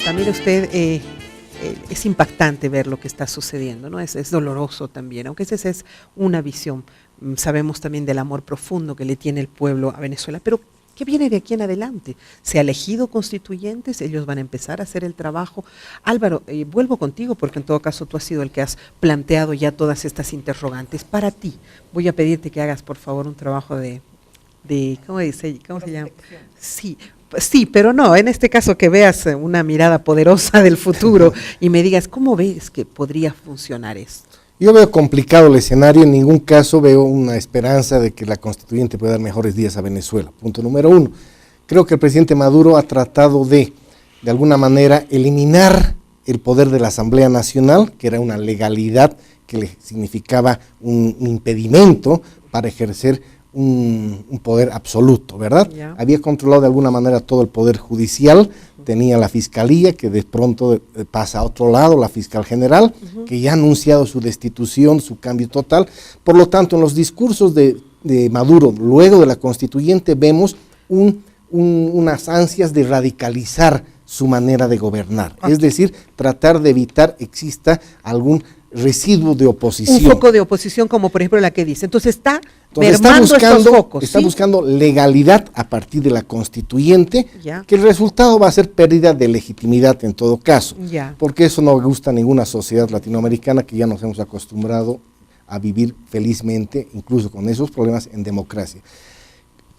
está. Mire usted, es impactante ver lo que está sucediendo, ¿no? Es doloroso también, aunque esa es una visión. Sabemos también del amor profundo que le tiene el pueblo a Venezuela, pero ¿qué viene de aquí en adelante? Se ha elegido constituyentes, ellos van a empezar a hacer el trabajo. Álvaro, vuelvo contigo porque en todo caso tú has sido el que has planteado ya todas estas interrogantes. Para ti, voy a pedirte que hagas por favor un trabajo de ¿cómo se llama? Sí, pero no, en este caso que veas una mirada poderosa del futuro y me digas, ¿cómo ves que podría funcionar esto? Yo veo complicado el escenario, en ningún caso veo una esperanza de que la constituyente pueda dar mejores días a Venezuela. Punto número uno. Creo que el presidente Maduro ha tratado de alguna manera, eliminar el poder de la Asamblea Nacional, que era una legalidad que le significaba un impedimento para ejercer un poder absoluto, ¿verdad? Yeah. Había controlado de alguna manera todo el poder judicial, tenía la fiscalía, que de pronto pasa a otro lado, la fiscal general, que ya ha anunciado su destitución, su cambio total. Por lo tanto, en los discursos de Maduro, luego de la constituyente, vemos unas ansias de radicalizar su manera de gobernar, es decir, tratar de evitar exista algún residuo de oposición. Un foco de oposición como por ejemplo la que dice. Entonces está mermando estos focos. Está buscando legalidad a partir de la constituyente, que el resultado va a ser pérdida de legitimidad en todo caso, porque eso no gusta a ninguna sociedad latinoamericana que ya nos hemos acostumbrado a vivir felizmente, incluso con esos problemas, en democracia.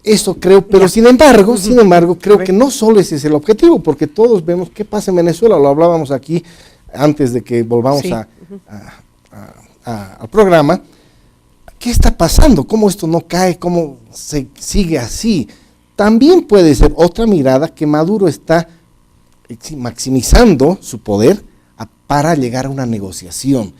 Eso creo, pero sin embargo, creo que no solo ese es el objetivo, porque todos vemos qué pasa en Venezuela, lo hablábamos aquí antes de que volvamos al programa. ¿Qué está pasando? ¿Cómo esto no cae? ¿Cómo se sigue así? También puede ser otra mirada que Maduro está maximizando su poder para llegar a una negociación.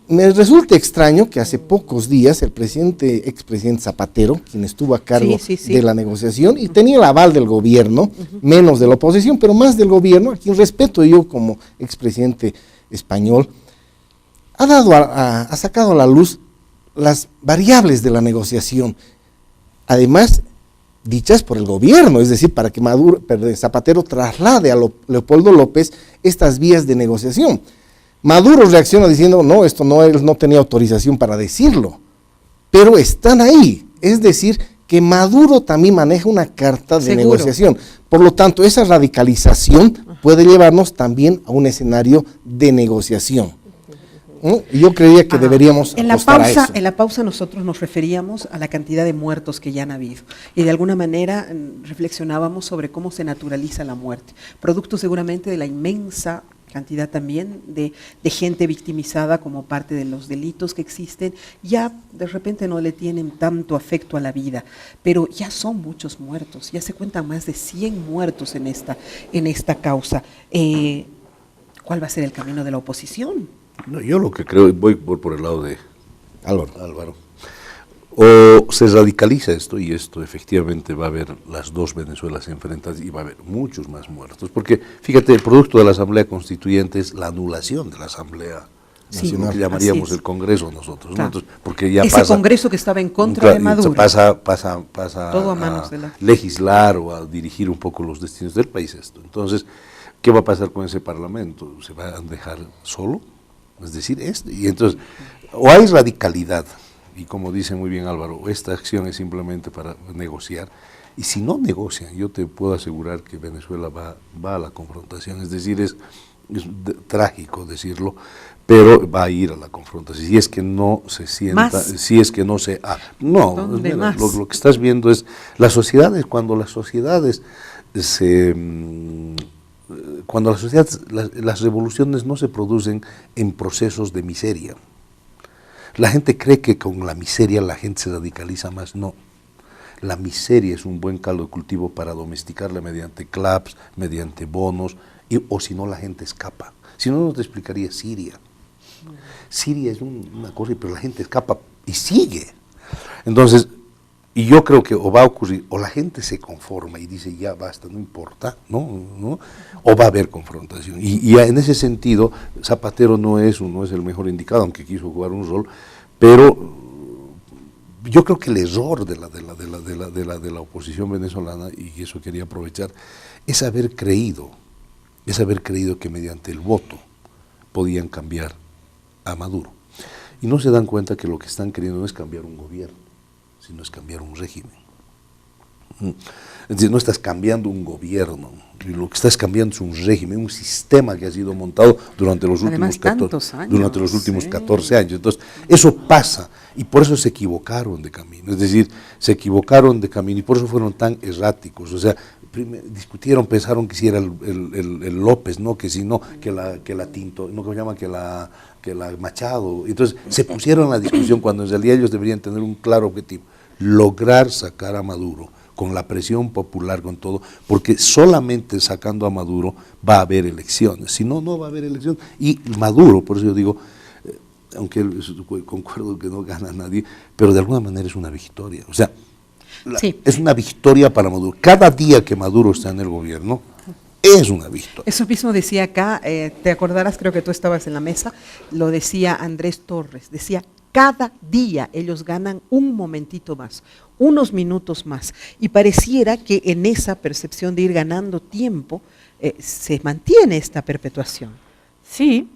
Me resulta extraño que hace pocos días el expresidente Zapatero, quien estuvo a cargo de la negociación y tenía el aval del gobierno, menos de la oposición, pero más del gobierno, a quien respeto yo como expresidente español, ha sacado a la luz las variables de la negociación, además dichas por el gobierno, es decir, para que Zapatero traslade a Leopoldo López estas vías de negociación. Maduro reacciona diciendo, no, él no tenía autorización para decirlo, pero están ahí, es decir, que Maduro también maneja una carta de negociación, por lo tanto, esa radicalización puede llevarnos también a un escenario de negociación. Yo creía que deberíamos apostar a eso. En la pausa nosotros nos referíamos a la cantidad de muertos que ya han habido y de alguna manera reflexionábamos sobre cómo se naturaliza la muerte, producto seguramente de la inmensa cantidad también de gente victimizada como parte de los delitos que existen, ya de repente no le tienen tanto afecto a la vida, pero ya son muchos muertos, ya se cuentan más de 100 muertos en esta causa. ¿Cuál va a ser el camino de la oposición? No, yo lo que creo, voy por el lado de Álvaro, o se radicaliza esto, y esto efectivamente va a haber las dos Venezuelas enfrentadas y va a haber muchos más muertos, porque fíjate, el producto de la Asamblea Constituyente es la anulación de la Asamblea Nacional, que llamaríamos el Congreso nosotros, ¿no? Entonces, porque ya ese Congreso que estaba en contra de Maduro pasa todo a manos de legislar o a dirigir un poco los destinos del país esto. Entonces, ¿qué va a pasar con ese Parlamento? ¿Se va a dejar solo? Es decir, y entonces, o hay radicalidad, y como dice muy bien Álvaro, esta acción es simplemente para negociar, y si no negocian, yo te puedo asegurar que Venezuela va a la confrontación, es decir, es trágico decirlo, pero va a ir a la confrontación, si es que no se sienta, si es que no se... lo que estás viendo es, cuando las sociedades las revoluciones no se producen en procesos de miseria. La gente cree que con la miseria la gente se radicaliza más. No. La miseria es un buen caldo de cultivo para domesticarla mediante claps, mediante bonos, o si no la gente escapa. Si no, no te explicaría Siria. Siria es una cosa, pero la gente escapa y sigue. Entonces, y yo creo que o va a ocurrir, o la gente se conforma y dice ya basta, no importa, ¿no? O va a haber confrontación. Y en ese sentido, Zapatero no es el mejor indicado, aunque quiso jugar un rol, pero yo creo que el error de la oposición venezolana, y eso quería aprovechar, es haber creído es haber creído que mediante el voto podían cambiar a Maduro. Y no se dan cuenta que lo que están queriendo no es cambiar un gobierno, sino es cambiar un régimen. Es decir, no estás cambiando un gobierno, lo que estás cambiando es un régimen, un sistema que ha sido montado durante los últimos 14 años. Durante los últimos 14 años. Entonces, eso pasa, y por eso se equivocaron de camino. Es decir, se equivocaron de camino, y por eso fueron tan erráticos. O sea, discutieron, pensaron que si era el López, no, que si no, que la Tinto, no, que se llama, que la Machado. Entonces, se pusieron en la discusión cuando en realidad ellos deberían tener un claro objetivo: lograr sacar a Maduro con la presión popular, con todo, porque solamente sacando a Maduro va a haber elecciones, si no, no va a haber elecciones. Y Maduro, por eso yo digo, aunque concuerdo que no gana nadie, pero de alguna manera es una victoria, o sea, sí, es una victoria para Maduro. Cada día que Maduro está en el gobierno, es una victoria. Eso mismo decía acá, te acordarás, creo que tú estabas en la mesa, lo decía Andrés Torres, decía: cada día ellos ganan un momentito más, unos minutos más, y pareciera que en esa percepción de ir ganando tiempo se mantiene esta perpetuación. Sí,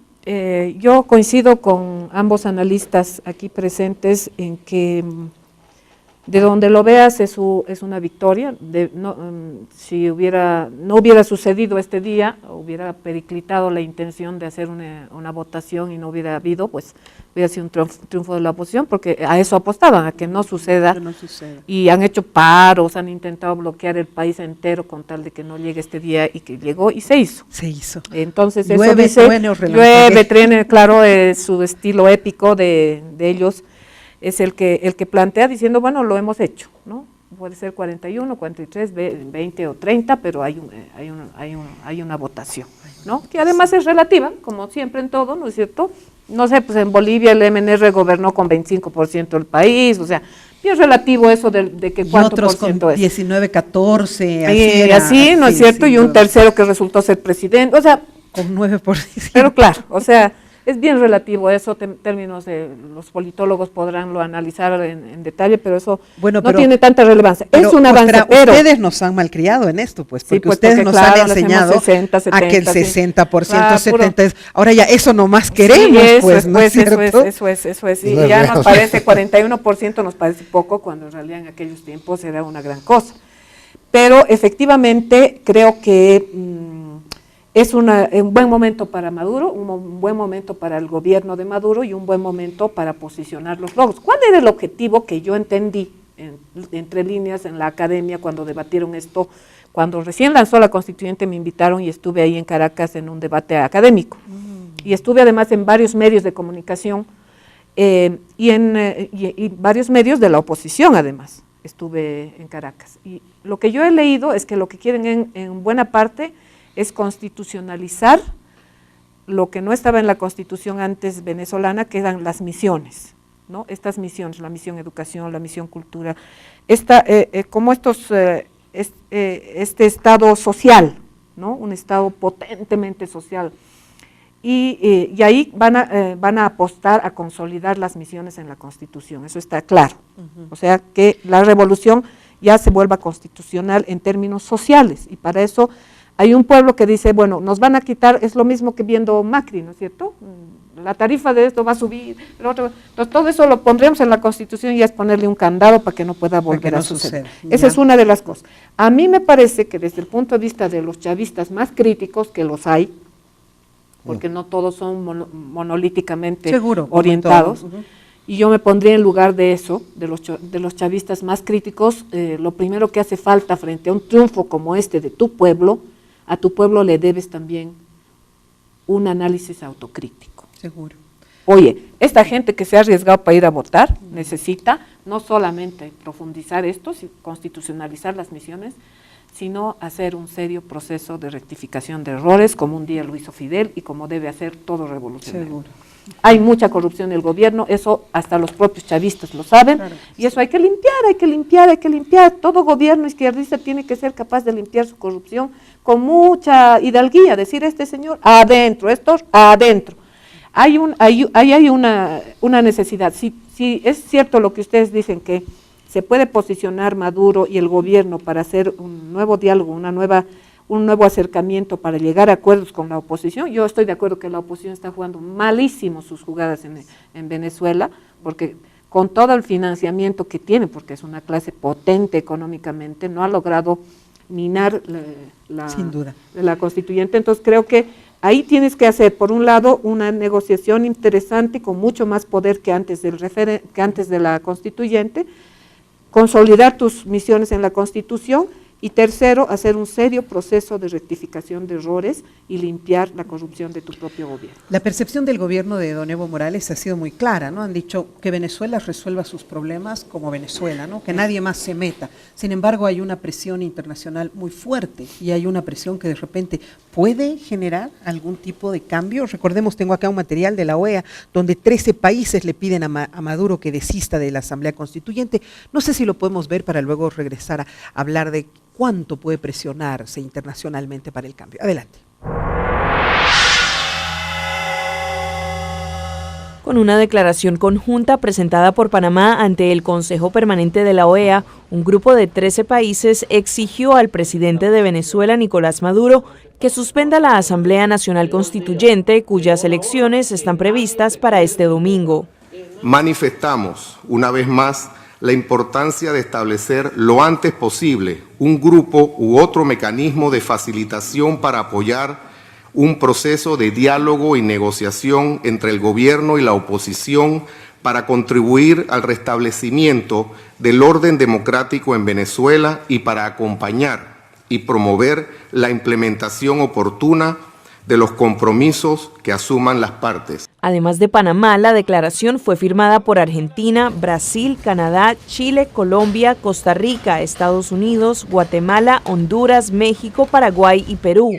yo coincido con ambos analistas aquí presentes en que de donde lo veas es una victoria. Si no hubiera sucedido este día, hubiera periclitado la intención de hacer una votación y no hubiera habido, pues hubiera sido un triunfo de la oposición, porque a eso apostaban, a que no suceda, y han hecho paros, han intentado bloquear el país entero con tal de que no llegue este día, y que llegó y se hizo. Se hizo. Entonces llueve, eso dice, llueve, truene, claro, su estilo épico de ellos, es el que plantea diciendo, bueno, lo hemos hecho, ¿no? Puede ser 41, 43, 20 o 30, pero hay una votación, ¿no? Que además es relativa, como siempre en todo, ¿no es cierto? No sé, pues en Bolivia el MNR gobernó con 25% del país, o sea, bien relativo eso de que cuánto por ciento es. 19, 14, así, ¿no es cierto? Y un tercero que resultó ser presidente, o sea, con 9%. Pero claro, o sea, es bien relativo eso, términos de los politólogos podrán lo analizar en detalle, pero eso no tiene tanta relevancia. Es un avance, pero ustedes nos han malcriado en esto, pues, porque sí, pues, ustedes nos han enseñado 60, 70, a que el 60%, claro, 70%, ahora ya eso nomás queremos, sí, pues, ¿no es cierto? Eso es, y ya nos parece 41%, nos parece poco, cuando en realidad en aquellos tiempos era una gran cosa. Pero efectivamente creo que es un buen momento para Maduro, un buen momento para el gobierno de Maduro y un buen momento para posicionar los logros. ¿Cuál era el objetivo que yo entendí entre líneas en la academia cuando debatieron esto? Cuando recién lanzó la constituyente me invitaron y estuve ahí en Caracas en un debate académico. Y estuve además en varios medios de comunicación y varios medios de la oposición además. Estuve en Caracas. Y lo que yo he leído es que lo que quieren en buena parte es constitucionalizar lo que no estaba en la Constitución antes venezolana, que eran las misiones, ¿no? Estas misiones, la misión educación, la misión cultura, como este Estado social, ¿no? Un Estado potentemente social. Y ahí van a apostar a consolidar las misiones en la Constitución, eso está claro. O sea, que la revolución ya se vuelva constitucional en términos sociales, y para eso hay un pueblo que dice, bueno, nos van a quitar, es lo mismo que viendo Macri, ¿no es cierto? La tarifa de esto va a subir, entonces todo eso lo pondremos en la Constitución y es ponerle un candado para que no pueda volver a suceder. Esa es una de las cosas. A mí me parece que desde el punto de vista de los chavistas más críticos, que los hay, porque no todos son monolíticamente orientados, y yo me pondría en lugar de eso, de los chavistas más críticos, lo primero que hace falta frente a un triunfo como este de tu pueblo, a tu pueblo le debes también un análisis autocrítico. Seguro. Oye, esta gente que se ha arriesgado para ir a votar necesita no solamente profundizar esto, constitucionalizar las misiones, sino hacer un serio proceso de rectificación de errores, como un día lo hizo Fidel y como debe hacer todo revolucionario. Seguro. Hay mucha corrupción en el gobierno, eso hasta los propios chavistas lo saben, claro, y eso hay que limpiar. Todo gobierno izquierdista tiene que ser capaz de limpiar su corrupción con mucha hidalguía, decir este señor adentro, estos adentro. Hay una necesidad. Si es cierto lo que ustedes dicen, que se puede posicionar Maduro y el gobierno para hacer un nuevo diálogo, un nuevo acercamiento para llegar a acuerdos con la oposición. Yo estoy de acuerdo que la oposición está jugando malísimo sus jugadas en Venezuela, porque con todo el financiamiento que tiene, porque es una clase potente económicamente, no ha logrado minar Sin duda. la constituyente. Entonces creo que ahí tienes que hacer, por un lado, una negociación interesante con mucho más poder que antes de la constituyente, consolidar tus misiones en la Constitución, y tercero, hacer un serio proceso de rectificación de errores y limpiar la corrupción de tu propio gobierno. La percepción del gobierno de don Evo Morales ha sido muy clara, ¿no? Han dicho que Venezuela resuelva sus problemas como Venezuela, ¿no? Que nadie más se meta. Sin embargo, hay una presión internacional muy fuerte y hay una presión que de repente puede generar algún tipo de cambio. Recordemos, tengo acá un material de la OEA donde 13 países le piden a Maduro que desista de la Asamblea Constituyente. No sé si lo podemos ver para luego regresar a hablar de cuánto puede presionarse internacionalmente para el cambio. Adelante. Con una declaración conjunta presentada por Panamá ante el Consejo Permanente de la OEA, un grupo de 13 países exigió al presidente de Venezuela, Nicolás Maduro, que suspenda la Asamblea Nacional Constituyente, cuyas elecciones están previstas para este domingo. Manifestamos, una vez más, la importancia de establecer lo antes posible un grupo u otro mecanismo de facilitación para apoyar un proceso de diálogo y negociación entre el gobierno y la oposición para contribuir al restablecimiento del orden democrático en Venezuela y para acompañar y promover la implementación oportuna de los compromisos que asuman las partes. Además de Panamá, la declaración fue firmada por Argentina, Brasil, Canadá, Chile, Colombia, Costa Rica, Estados Unidos, Guatemala, Honduras, México, Paraguay y Perú.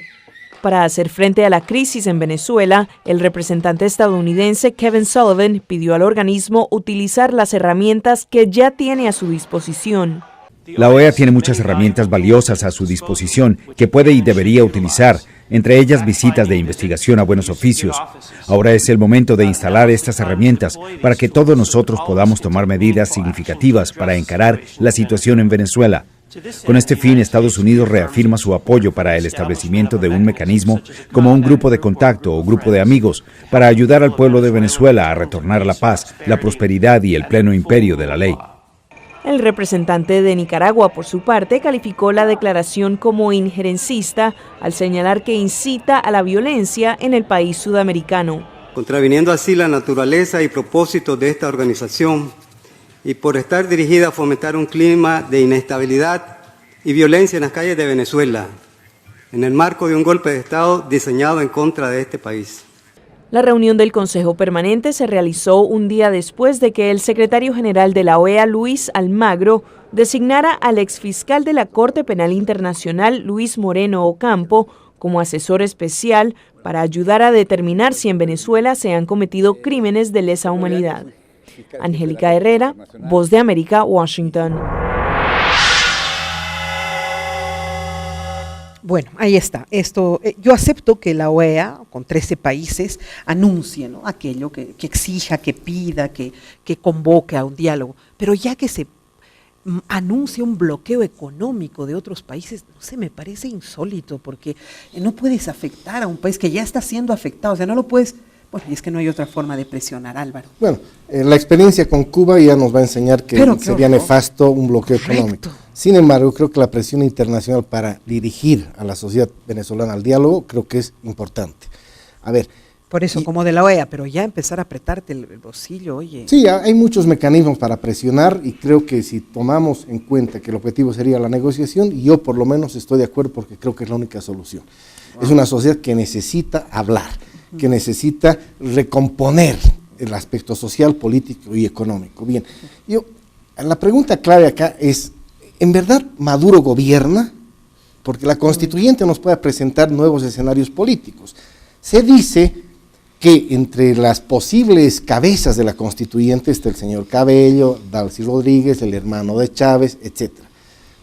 Para hacer frente a la crisis en Venezuela, el representante estadounidense Kevin Sullivan pidió al organismo utilizar las herramientas que ya tiene a su disposición. La OEA tiene muchas herramientas valiosas a su disposición que puede y debería utilizar, entre ellas visitas de investigación a buenos oficios. Ahora es el momento de instalar estas herramientas para que todos nosotros podamos tomar medidas significativas para encarar la situación en Venezuela. Con este fin, Estados Unidos reafirma su apoyo para el establecimiento de un mecanismo como un grupo de contacto o grupo de amigos para ayudar al pueblo de Venezuela a retornar a la paz, la prosperidad y el pleno imperio de la ley. El representante de Nicaragua, por su parte, calificó la declaración como injerencista al señalar que incita a la violencia en el país sudamericano. Contraviniendo así la naturaleza y propósito de esta organización y por estar dirigida a fomentar un clima de inestabilidad y violencia en las calles de Venezuela, en el marco de un golpe de Estado diseñado en contra de este país. La reunión del Consejo Permanente se realizó un día después de que el secretario general de la OEA, Luis Almagro, designara al exfiscal de la Corte Penal Internacional, Luis Moreno Ocampo, como asesor especial para ayudar a determinar si en Venezuela se han cometido crímenes de lesa humanidad. Angélica Herrera, Voz de América, Washington. Bueno, ahí está. Esto, yo acepto que la OEA, con 13 países, anuncie, ¿no?, aquello que exija, que pida, que convoque a un diálogo, pero ya que se anuncia un bloqueo económico de otros países, no sé, me parece insólito, porque no puedes afectar a un país que ya está siendo afectado, o sea, no lo puedes. Bueno, y es que no hay otra forma de presionar, Álvaro. Bueno, la experiencia con Cuba ya nos va a enseñar que sería nefasto un bloqueo económico. Sin embargo, creo que la presión internacional para dirigir a la sociedad venezolana al diálogo, creo que es importante. A ver. Por eso, como de la OEA, pero ya empezar a apretarte el bolsillo, oye. Sí, hay muchos mecanismos para presionar y creo que si tomamos en cuenta que el objetivo sería la negociación, y yo por lo menos estoy de acuerdo porque creo que es la única solución. Wow. Es una sociedad que necesita hablar, que necesita recomponer el aspecto social, político y económico. Bien, la pregunta clave acá es, ¿en verdad Maduro gobierna? Porque la constituyente nos puede presentar nuevos escenarios políticos. Se dice que entre las posibles cabezas de la constituyente está el señor Cabello, Dalcy Rodríguez, el hermano de Chávez, etc.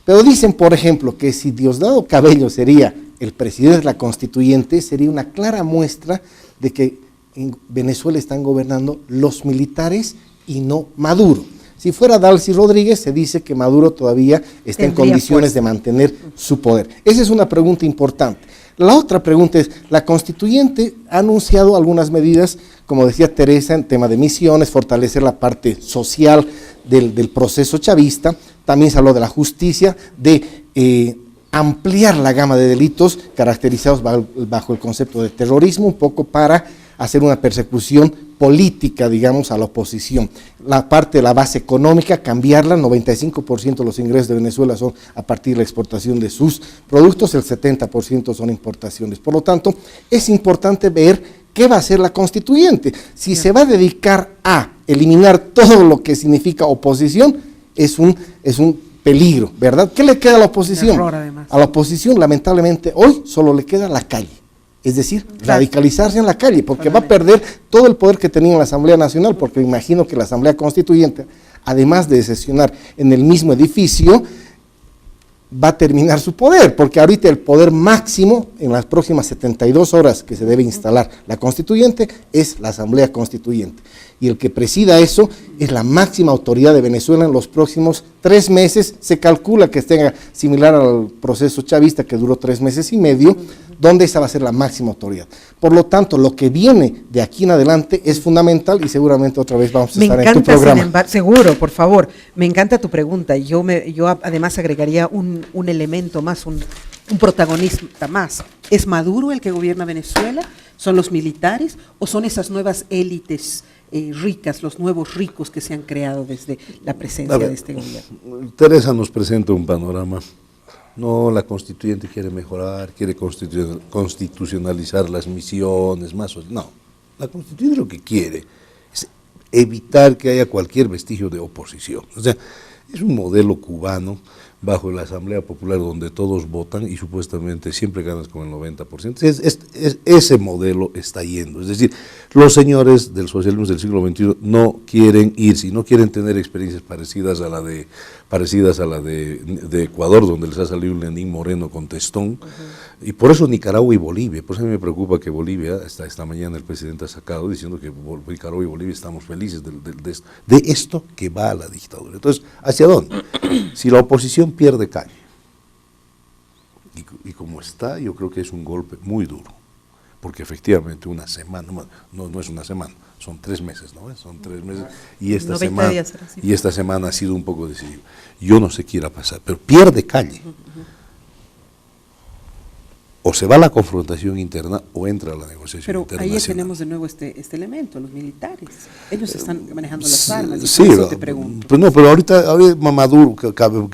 Pero dicen, por ejemplo, que si Diosdado Cabello sería el presidente de la constituyente, sería una clara muestra de que en Venezuela están gobernando los militares y no Maduro. Si fuera Dalcy Rodríguez, se dice que Maduro todavía está en condiciones de mantener su poder. Esa es una pregunta importante. La otra pregunta es, la constituyente ha anunciado algunas medidas, como decía Teresa, en tema de misiones, fortalecer la parte social del proceso chavista, también se habló de la justicia, de ampliar la gama de delitos caracterizados bajo el concepto de terrorismo, un poco para hacer una persecución política, digamos, a la oposición. La parte de la base económica, cambiarla, 95% de los ingresos de Venezuela son a partir de la exportación de sus productos, el 70% son importaciones. Por lo tanto, es importante ver qué va a hacer la constituyente. Si se va a dedicar a eliminar todo lo que significa oposición, es un peligro, ¿verdad? ¿Qué le queda a la oposición? Error, además. A la oposición, lamentablemente, hoy solo le queda la calle. Es decir, radicalizarse en la calle, porque va a perder todo el poder que tenía en la Asamblea Nacional, porque me imagino que la Asamblea Constituyente, además de sesionar en el mismo edificio, va a terminar su poder, porque ahorita el poder máximo en las próximas 72 horas que se debe instalar la Constituyente es la Asamblea Constituyente. Y el que presida eso es la máxima autoridad de Venezuela en los próximos 3 meses. Se calcula que esté similar al proceso chavista que duró 3 meses y medio, donde esa va a ser la máxima autoridad. Por lo tanto, lo que viene de aquí en adelante es fundamental y seguramente otra vez vamos a estar en tu programa. Seguro, por favor, me encanta tu pregunta. Yo además agregaría un elemento más, un protagonista más. ¿Es Maduro el que gobierna Venezuela? ¿Son los militares o son esas nuevas élites ricas, los nuevos ricos que se han creado desde la presencia de este gobierno? Teresa nos presenta un panorama. No, la constituyente quiere mejorar, quiere constitucionalizar las misiones, no. La constituyente lo que quiere es evitar que haya cualquier vestigio de oposición. O sea, es un modelo cubano bajo la Asamblea Popular donde todos votan y supuestamente siempre ganas con el 90%. Ese modelo está yendo. Es decir, los señores del socialismo del siglo XXI no quieren irse, no quieren tener experiencias parecidas a la de Ecuador, donde les ha salido un Lenín Moreno con testón, y por eso Nicaragua y Bolivia. Por eso a mí me preocupa que Bolivia, esta mañana el presidente ha sacado diciendo que Nicaragua y Bolivia estamos felices de esto que va a la dictadura. Entonces, ¿hacia dónde? Si la oposición pierde calle, y como está, yo creo que es un golpe muy duro, porque efectivamente una semana, no es una semana, son 3 meses, ¿no? Son 3 meses, y esta semana ha sido un poco decisiva. Yo no sé qué irá a pasar, pero pierde calle. O se va a la confrontación interna o entra a la negociación internacional. Ahí tenemos de nuevo este elemento, los militares. Ellos están manejando las armas. Sí, te pregunto. Pero ahorita Maduro,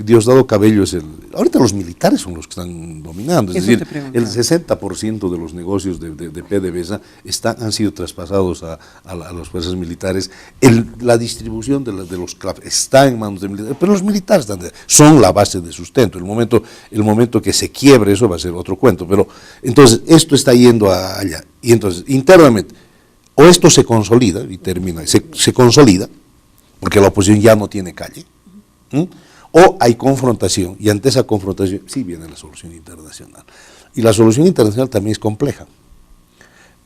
Diosdado Cabello es ahorita los militares son los que están dominando. Es decir, el 60% de los negocios de PDVSA han sido traspasados a las fuerzas militares. La distribución de los CLAP está en manos de militares, pero los militares son la base de sustento. El momento que se quiebre eso va a ser otro cuento. Pero entonces esto está yendo allá, y entonces internamente o esto se consolida y termina, se consolida porque la oposición ya no tiene calle, o hay confrontación, y ante esa confrontación sí viene la solución internacional, y la solución internacional también es compleja.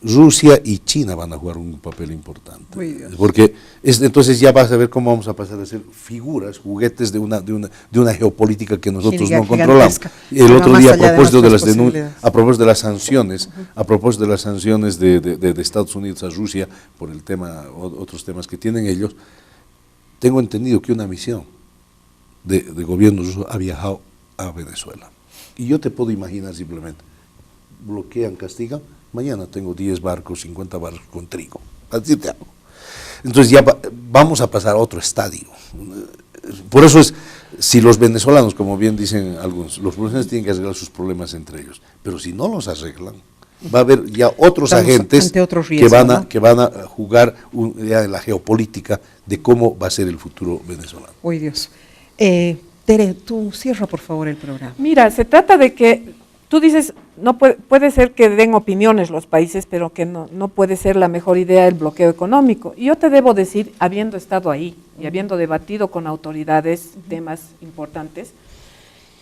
Rusia y China van a jugar un papel importante, porque entonces ya vas a ver cómo vamos a pasar a ser figuras, juguetes de una geopolítica que nosotros no controlamos. El otro día, a propósito de las sanciones, de Estados Unidos a Rusia por el tema, otros temas que tienen ellos, tengo entendido que una misión de gobierno ruso ha viajado a Venezuela. Y yo te puedo imaginar simplemente, bloquean, castigan. Mañana tengo 10 barcos, 50 barcos con trigo. Así te hago. Entonces ya vamos a pasar a otro estadio. Por eso si los venezolanos, como bien dicen algunos, los venezolanos tienen que arreglar sus problemas entre ellos, pero si no los arreglan, va a haber ya otros agentes que van a jugar ya en la geopolítica de cómo va a ser el futuro venezolano. Uy, Dios. Tere, tú cierra por favor el programa. Mira, se trata de que tú dices, no puede ser que den opiniones los países, pero que no puede ser la mejor idea el bloqueo económico. Y yo te debo decir, habiendo estado ahí y habiendo debatido con autoridades temas importantes,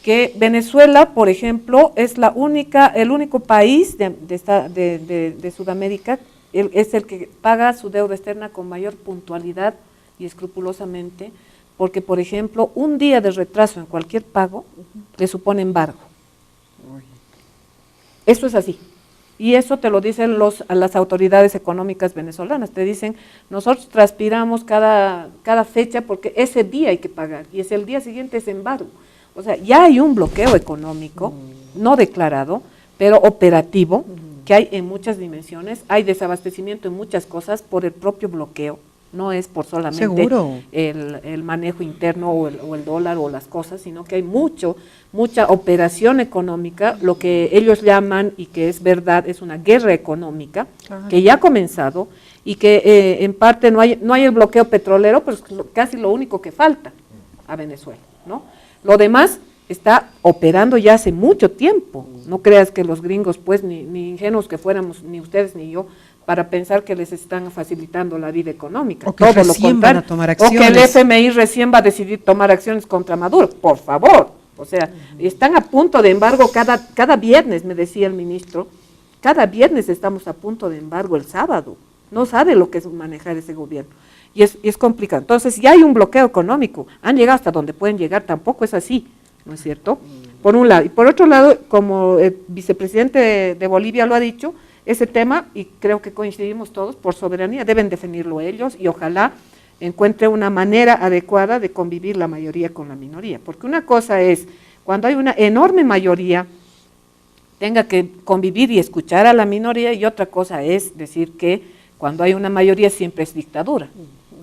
que Venezuela, por ejemplo, es el único país de Sudamérica, es el que paga su deuda externa con mayor puntualidad y escrupulosamente, porque, por ejemplo, un día de retraso en cualquier pago le supone embargo. Eso es así. Y eso te lo dicen las autoridades económicas venezolanas. Te dicen, nosotros transpiramos cada fecha porque ese día hay que pagar y el día siguiente es embargo. O sea, ya hay un bloqueo económico, no declarado, pero operativo, que hay en muchas dimensiones. Hay desabastecimiento en muchas cosas por el propio bloqueo. No es por solamente el manejo interno o el dólar o las cosas, sino que hay mucha operación económica, lo que ellos llaman, y que es verdad, es una guerra económica, que ya ha comenzado, y que en parte no hay el bloqueo petrolero, pero es casi lo único que falta a Venezuela, ¿no? Lo demás está operando ya hace mucho tiempo. No creas que los gringos, pues, ni ingenuos que fuéramos, ni ustedes ni yo, para pensar que les están facilitando la vida económica. O que todo recién lo van a tomar acciones. O que el FMI recién va a decidir tomar acciones contra Maduro, por favor. O sea, están a punto de embargo cada viernes, me decía el ministro, cada viernes estamos a punto de embargo el sábado. No sabe lo que es manejar ese gobierno. Y es complicado. Entonces, ya hay un bloqueo económico. Han llegado hasta donde pueden llegar, tampoco es así, ¿no es cierto? Por un lado. Y por otro lado, como el vicepresidente de Bolivia lo ha dicho, ese tema, y creo que coincidimos todos, por soberanía, deben definirlo ellos, y ojalá encuentre una manera adecuada de convivir la mayoría con la minoría, porque una cosa es, cuando hay una enorme mayoría, tenga que convivir y escuchar a la minoría, y otra cosa es decir que cuando hay una mayoría siempre es dictadura.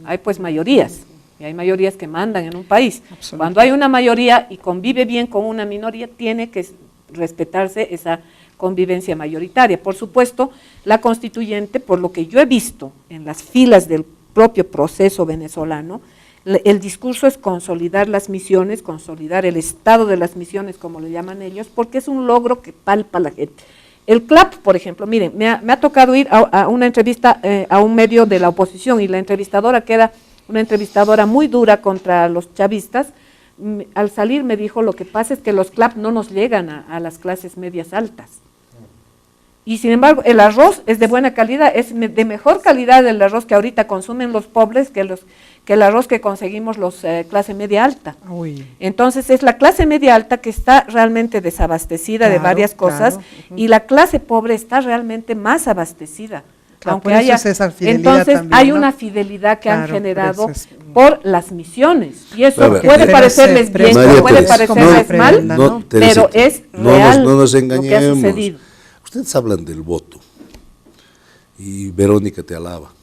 Hay pues mayorías, y hay mayorías que mandan en un país. Cuando hay una mayoría y convive bien con una minoría, tiene que respetarse esa convivencia mayoritaria. Por supuesto, la constituyente, por lo que yo he visto en las filas del propio proceso venezolano, el discurso es consolidar las misiones, consolidar el estado de las misiones, como le llaman ellos, porque es un logro que palpa la gente. El CLAP, por ejemplo, miren, me ha tocado ir a una entrevista a un medio de la oposición, y la entrevistadora, que era una entrevistadora muy dura contra los chavistas, al salir me dijo, lo que pasa es que los CLAP no nos llegan a las clases medias altas. Y sin embargo, el arroz es de buena calidad, es de mejor calidad el arroz que ahorita consumen los pobres que el arroz que conseguimos los clase media alta. Entonces es la clase media alta que está realmente desabastecida de varias cosas, y la clase pobre está realmente más abastecida. Aunque haya, entonces también, hay una fidelidad que han generado por las misiones, y eso puede parecerles bien, puede parecerles mal, pero es real no nos lo que ha engañemos. sucedido. Ustedes hablan del voto, y Verónica te alaba.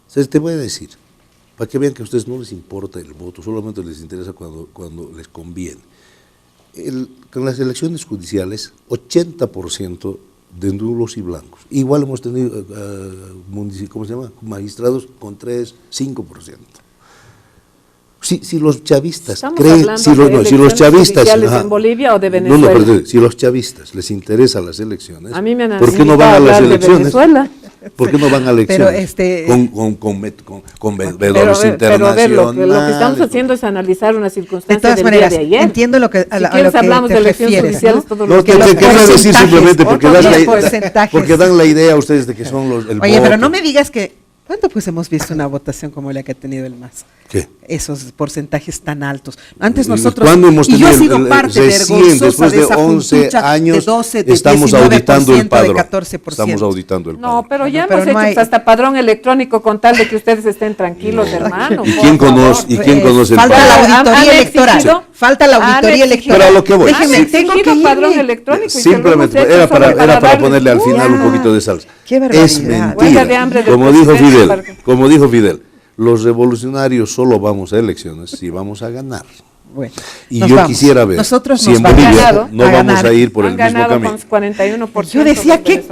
Entonces te voy a decir, para que vean que a ustedes no les importa el voto, solamente les interesa cuando les conviene. Con las elecciones judiciales, 80% de nulos y blancos. Igual hemos tenido ¿cómo se llama? Magistrados con 3, 5%. Si los chavistas creen, si los chavistas en Bolivia o de Venezuela. No, pero si los chavistas les interesan las elecciones, a mí me han ¿por qué no van a las elecciones? ¿Por qué no van a elecciones? Con veedores internacionales. Lo que estamos haciendo es analizar una circunstancia del día de ayer. Entiendo lo que si quieres hablamos de elecciones judiciales todos los días. No, quiero decir simplemente porque dan la idea a ustedes de que son el voto. Oye, pero no me digas que ¿cuándo pues hemos visto una votación como la que ha tenido el MAS? ¿Qué? Esos porcentajes tan altos. Antes nosotros, hemos y yo he sido tenido parte vergonzosa después de 11 años, de 12, de estamos 19%, auditando el padrón. De 14%. Estamos auditando el padrón. No, pero ya hemos hecho hasta padrón electrónico con tal de que ustedes estén tranquilos, hermano. ¿Y quién conoce el falta padrón? la auditoría electoral. Falta la auditoría electoral. Pero a lo que voy. Déjeme, tengo que irme. Padrón electrónico. Simplemente era para ponerle al final un poquito de salsa. Es mentira. Como dijo Fidel, los revolucionarios solo vamos a elecciones si vamos a ganar. Bueno, y yo quisiera ver si en Bolivia no vamos a ir por el mismo camino. Con 41%. Yo decía, qué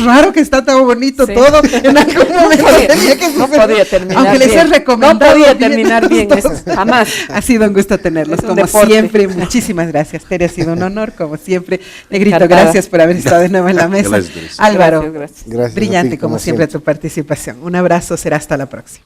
raro que está tan bonito todo. En algún momento tenía que no podía terminar aunque les he recomendado. No podía terminar bien eso, jamás. Ha sido un gusto tenerlos, como siempre. Muchísimas gracias, Tere, ha sido un honor, como siempre. Negrito, gracias por haber estado de nuevo en la mesa. Gracias. Álvaro, gracias brillante como siempre tu participación. Un abrazo, será hasta la próxima.